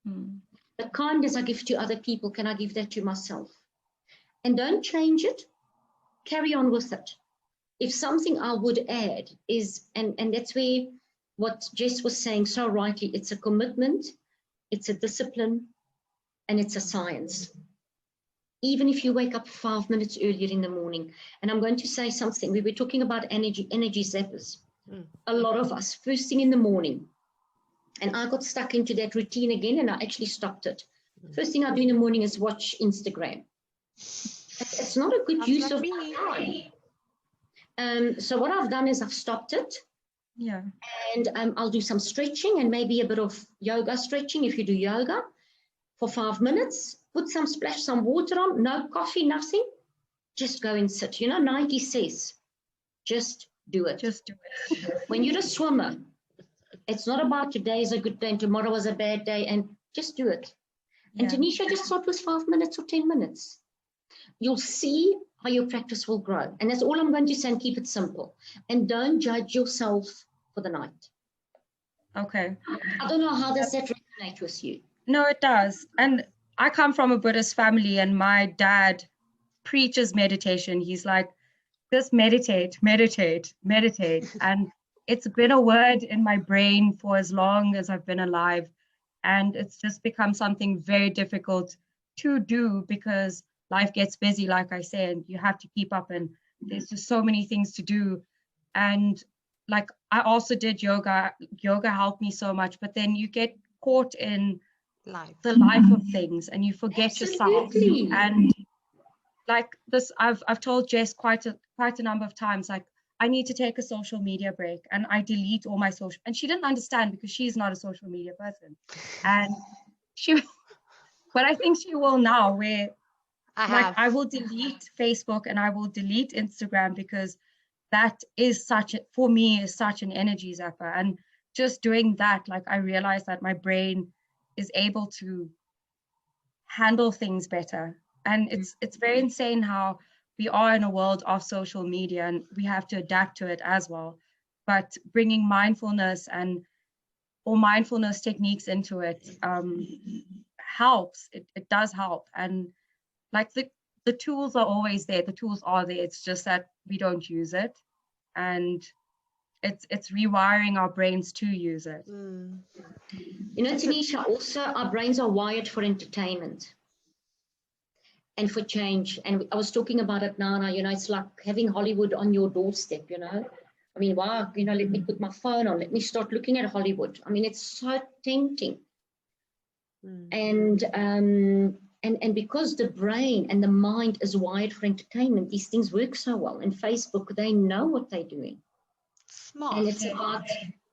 The kindness I give to other people, can I give that to myself? And don't change it, carry on with it. If something I would add is, and that's where what Jess was saying so rightly, it's a commitment, it's a discipline, and it's a science. Even if you wake up 5 minutes earlier in the morning, and I'm going to say something, we were talking about energy zappers. A lot of us, first thing in the morning, and I got stuck into that routine again, and I actually stopped it. First thing I do in the morning is watch Instagram. It's not a good use of time. So what I've done is I've stopped it. Yeah. And I'll do some stretching and maybe a bit of yoga stretching if you do yoga for 5 minutes. Put splash some water on, no coffee, nothing. Just go and sit. You know, Nike says, just do it. Just do it. When you're a swimmer, it's not about today is a good day and tomorrow is a bad day, and just do it. And Tanisha, just start with 5 minutes or 10 minutes. You'll see how your practice will grow. And that's all I'm going to say, and keep it simple. And don't judge yourself for the night. Okay. I don't know, how does that resonate with you? No, it does. And I come from a Buddhist family, and my dad preaches meditation. He's like, just meditate, meditate, meditate. And it's been a word in my brain for as long as I've been alive. And it's just become something very difficult to do because life gets busy, like I said, you have to keep up, and there's just so many things to do. And like I also did yoga. Yoga helped me so much, but then you get caught in the life of things and you forget yourself. Absolutely. And like this, I've told Jess quite a number of times, like, I need to take a social media break, and I delete all my social, and she didn't understand because she's not a social media person. And but I think she will now, where I will delete Facebook and I will delete Instagram, because that is for me is such an energy zapper. And just doing that, like, I realized that my brain is able to handle things better. And it's very insane how we are in a world of social media and we have to adapt to it as well. But bringing mindfulness or mindfulness techniques into it helps. It does help. And like the tools are always there. The tools are there. It's just that we don't use it. And it's rewiring our brains to use it. You know, Tanisha, also our brains are wired for entertainment and for change. And I was talking about it now, you know, it's like having Hollywood on your doorstep, you know. I mean, wow, you know, let me put my phone on, let me start looking at Hollywood. I mean, it's so tempting. And because the brain and the mind is wired for entertainment, these things work so well. And Facebook, they know what they're doing. Smart. And it's about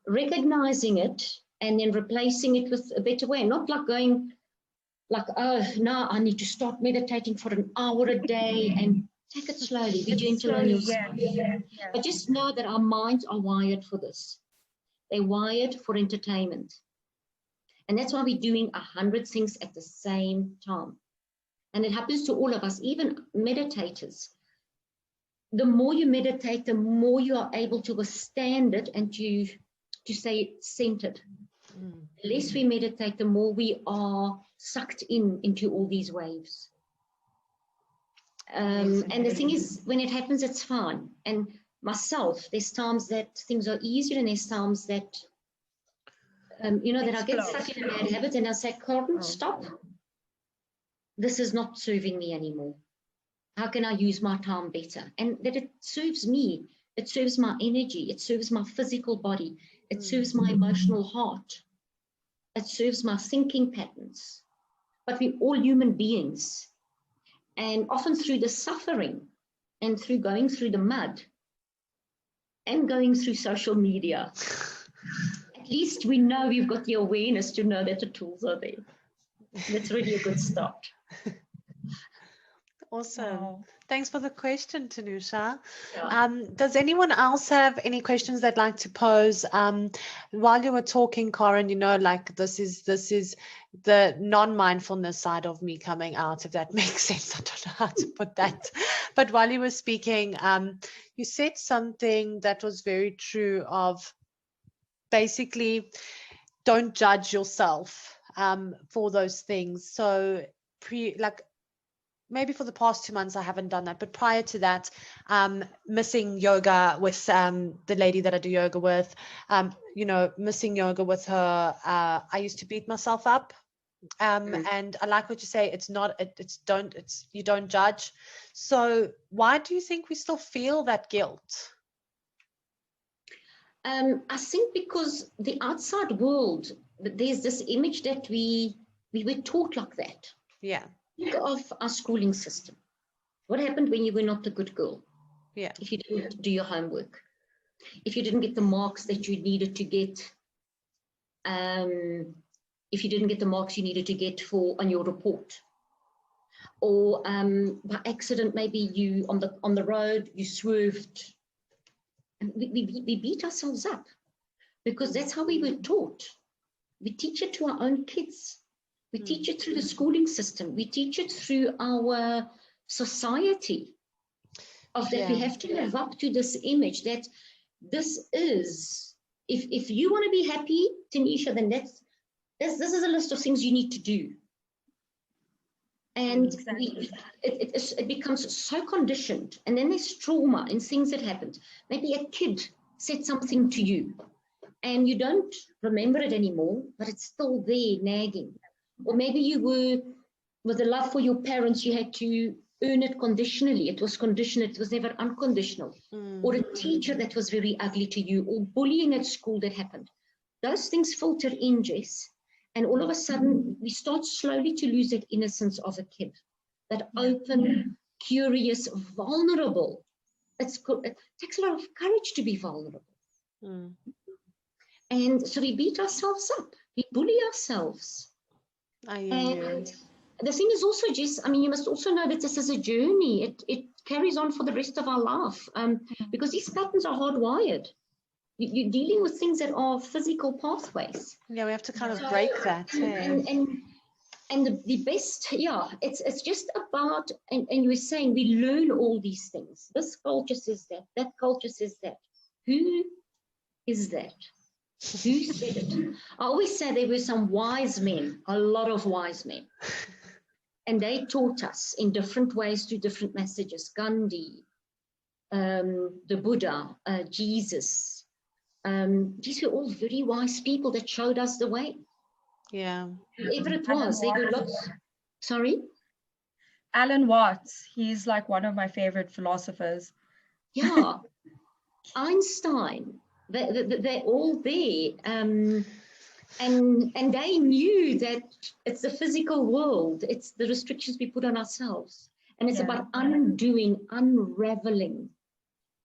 recognizing it and then replacing it with a better way. Not like going like, oh, no, I need to start meditating for an hour a day, and take it slowly, be gentle on yourself. But just know that our minds are wired for this. They're wired for entertainment. And that's why we're doing 100 things at the same time. And it happens to all of us, even meditators. The more you meditate, the more you are able to withstand it and to stay centered. The less we meditate, the more we are sucked into all these waves. And the thing is, when it happens, it's fine. And myself, there's times that things are easier, and there's times that, you know, that I get stuck in a bad habit, and I say, Carlton, stop. This is not serving me anymore. How can I use my time better? And that it serves me. It serves my energy. It serves my physical body. It serves my emotional heart. It serves my thinking patterns. But we're all human beings. And often through the suffering and through going through the mud and going through social media, at least we know we've got the awareness to know that the tools are there. That's really a good start. Awesome. Wow. Thanks for the question, Tanusha. Yeah. Does anyone else have any questions they'd like to pose? While you were talking, Corin, you know, like this is the non-mindfulness side of me coming out, if that makes sense. I don't know how to put that. But while you were speaking, you said something that was very true of basically don't judge yourself for those things. So maybe for the past 2 months, I haven't done that. But prior to that, missing yoga with the lady that I do yoga with, you know, missing yoga with her, I used to beat myself up. And I like what you say, you don't judge. So why do you think we still feel that guilt? I think because the outside world, there's this image that we were taught like that. Yeah. Think of our schooling system. What happened when you were not a good girl? Yeah. If you didn't do your homework, if you didn't get the marks that you needed to get, if you didn't get the marks you needed to get on your report, or by accident, maybe you on the road you swerved, and we beat ourselves up because that's how we were taught. We teach it to our own kids. We teach it through the schooling system. We teach it through our society of that we have to live up to this image that this is, if you want to be happy, Tanisha, then this is a list of things you need to do. And it becomes so conditioned. And then there's trauma and things that happened. Maybe a kid said something to you and you don't remember it anymore, but it's still there nagging. Or maybe you were, with the love for your parents, you had to earn it conditionally. It was conditional, it was never unconditional. Or a teacher that was very ugly to you, or bullying at school that happened. Those things filter in, Jess, and all of a sudden we start slowly to lose that innocence of a kid, that open, curious, vulnerable. It takes a lot of courage to be vulnerable. And so we beat ourselves up, we bully ourselves. And the thing is also, Jess, I mean, you must also know that this is a journey. It carries on for the rest of our life, because these patterns are hardwired. You're dealing with things that are physical pathways. Yeah, we have to kind of break that. And the best, it's just about, and you were saying we learn all these things. This culture says that, that culture says that. Who is that? Who said it? I always say there were some wise men, a lot of wise men. And they taught us in different ways through different messages. Gandhi, the Buddha, Jesus. These were all very wise people that showed us the way. Yeah. Whatever it was, they were lots. Sorry? Alan Watts, he's like one of my favorite philosophers. Yeah. Einstein, they're all there. And they knew that it's the physical world, it's the restrictions we put on ourselves. And it's about undoing, unraveling.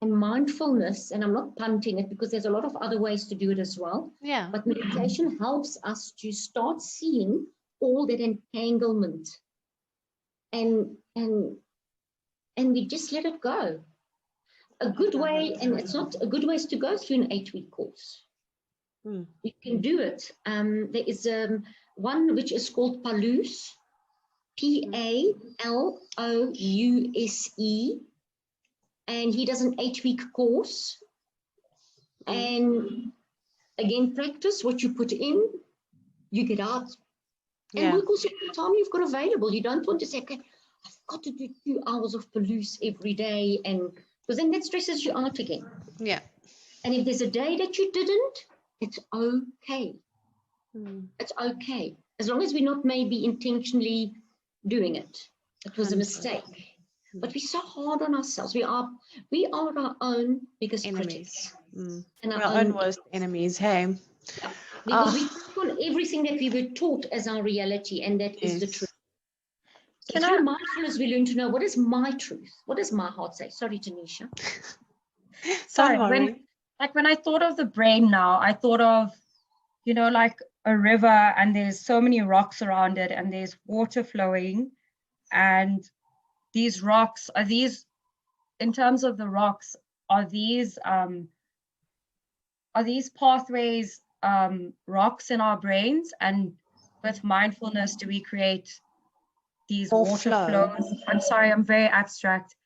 And mindfulness, and I'm not punting it because there's a lot of other ways to do it as well. Yeah. But meditation helps us to start seeing all that entanglement. And we just let it go. A good way, and it's not a good way, is to go through an 8-week course. You can do it. There is one which is called Palouse, Palouse, and he does an 8-week course. And again, practice what you put in, you get out. And work also the time you've got available. You don't want to say, okay, I've got to do 2 hours of Palouse every day, and because then that stresses you out again. Yeah. And if there's a day that you didn't, it's okay. It's okay. As long as we're not maybe intentionally doing it. It was a mistake. But we're so hard on ourselves. We are our own biggest critics. And our own worst enemies, hey? Yeah. Because we take on everything that we were taught as our reality, and that is the truth. So through mindfulness, we learn to know, what is my truth? What does my heart say? Sorry, Tanisha. Sorry, when I thought of the brain now, I thought of, you know, like a river, and there's so many rocks around it, and there's water flowing, and these rocks, are these, in terms of the rocks, are these pathways rocks in our brains? And with mindfulness, do we create these water flows? I'm sorry, I'm very abstract.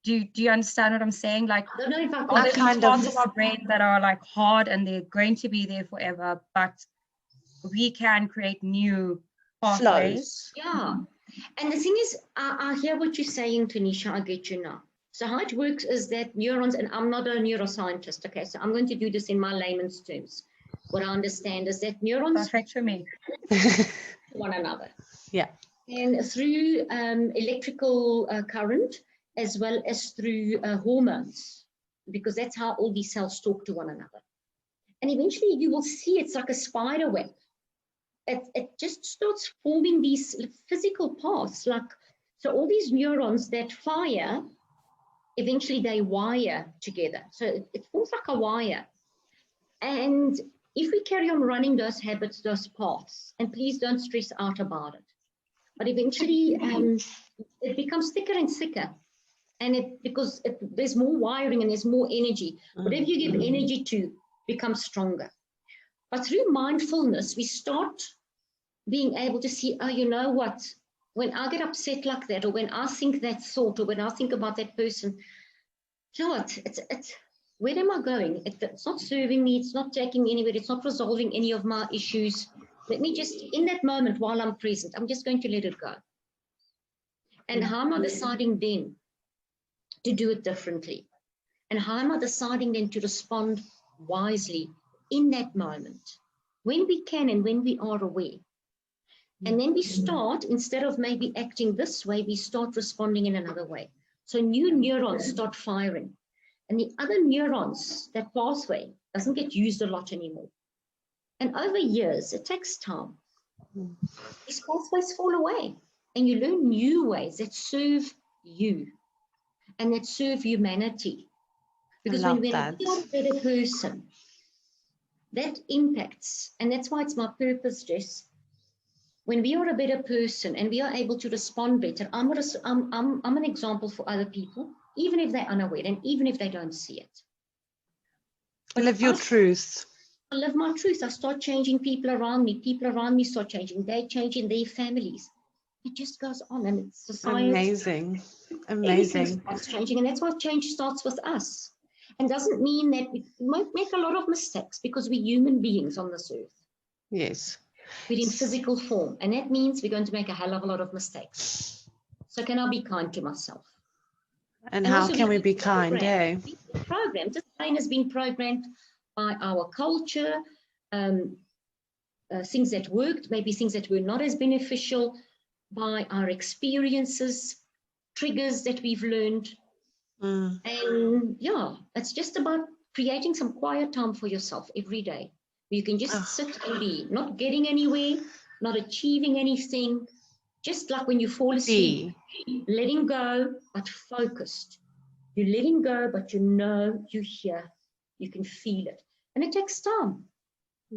Do you understand what I'm saying? Like, I don't know if are there these parts of our brain that are like hard and they're going to be there forever, but we can create new pathways? Yeah. And the thing is, I hear what you're saying, Tanisha, I get you now. So how it works is that neurons, and I'm not a neuroscientist, okay, so I'm going to do this in my layman's terms. What I understand is that neurons perfect for me. one another. Yeah. And through electrical current, as well as through hormones, because that's how all these cells talk to one another. And eventually you will see it's like a spider web. It just starts forming these physical paths, like, so all these neurons that fire, eventually they wire together. So it forms like a wire. And if we carry on running those habits, those paths, and please don't stress out about it, but eventually it becomes thicker and thicker. And because there's more wiring and there's more energy. Whatever you give energy to becomes stronger. But through mindfulness, we start being able to see, oh, you know what? When I get upset like that, or when I think that thought, or when I think about that person, you know what? It's where am I going? It's not serving me. It's not taking me anywhere. It's not resolving any of my issues. Let me just, in that moment while I'm present, I'm just going to let it go. And how am I deciding then to do it differently? And how am I deciding then to respond wisely in that moment, when we can and when we are aware? And then we start, instead of maybe acting this way, we start responding in another way. So new neurons start firing. And the other neurons, that pathway, doesn't get used a lot anymore. And over years, it takes time. These pathways fall away. And you learn new ways that serve you and that serve humanity. Because when we're a better person, that impacts. And that's why it's my purpose, Jess. When we are a better person and we are able to respond better, I'm an example for other people, even if they're unaware and even if they don't see it. But live your truth. I live my truth. I start changing people around me. People around me start changing. They change in their families. It just goes on, and it's society. Amazing. Amazing. Starts changing, and that's why change starts with us. And doesn't mean that we might make a lot of mistakes, because we're human beings on this earth. Yes. We're in physical form, and that means we're going to make a hell of a lot of mistakes. So can I be kind to myself? And how can we be kind, eh? Programmed. This brain has been programmed by our culture, things that worked, maybe things that were not as beneficial, by our experiences, triggers that we've learned. And yeah, it's just about creating some quiet time for yourself every day. You can just sit and be, not getting anywhere, not achieving anything, just like when you fall asleep, letting go, but focused. You're letting go, but you know you're here. You can feel it. And it takes time.